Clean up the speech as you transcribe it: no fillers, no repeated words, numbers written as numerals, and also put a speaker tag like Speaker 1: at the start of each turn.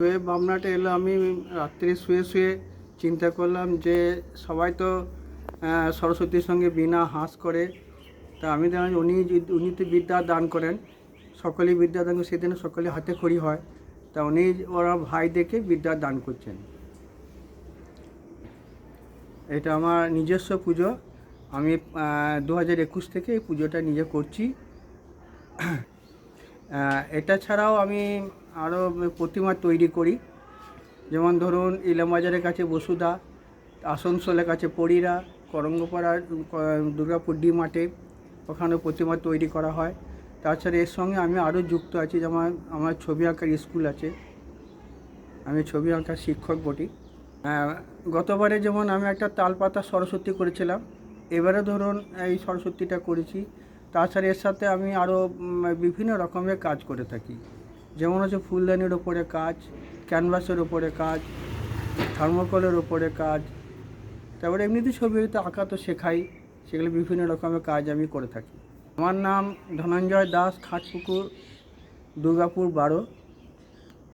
Speaker 1: ভাবনাটা এলো, আমি রাত্রে শুয়ে শুয়ে চিন্তা করলাম যে সবাই তো সরস্বতীর সঙ্গে বীণা হাঁস করে। তা আমি দেখলাম উনি তো বিদ্যা দান করেন, সকলেই বিদ্যা দান করেন, সেদিন সকলে হাতে খড়ি হয়। তা ওরা ভাই দেখে বিদ্যা দান করছেন। এটা আমার নিজস্ব পুজো। আমি 2021 থেকে এই পুজোটা নিজে করছি। এটা ছাড়াও আমি আরও প্রতিমা তৈরি করি। যেমন ধরুন ইলামবাজারের কাছে বসুদা, আসানসোলের কাছে পরীরা, করঙ্গপাড়ার দুর্গাপুর ডি মাঠে, ওখানে প্রতিমা তৈরি করা হয়। তাছাড়া এর সঙ্গে আমি আরও যুক্ত আছি, যেমন আমার ছবি আঁকার স্কুল আছে, আমি ছবি আঁকার শিক্ষক বটি। গতবারে যেমন আমি একটা তালপাতা সরস্বতী করেছিলাম, এবারে ধরুন এই সরস্বতীটা করেছি। তাছাড়া এর সাথে আমি আরও বিভিন্ন রকমের কাজ করে থাকি, যেমন হচ্ছে ফুলদানির ওপরে কাজ, ক্যানভাসের ওপরে কাজ, থার্মোকলের ওপরে কাজ। তারপরে এমনিতে ছবি আঁকা তো শেখাই, সেগুলো বিভিন্ন রকমের কাজ আমি করে থাকি। আমার নাম ধনঞ্জয় দাস, খাটপুকুর, দুর্গাপুর 12।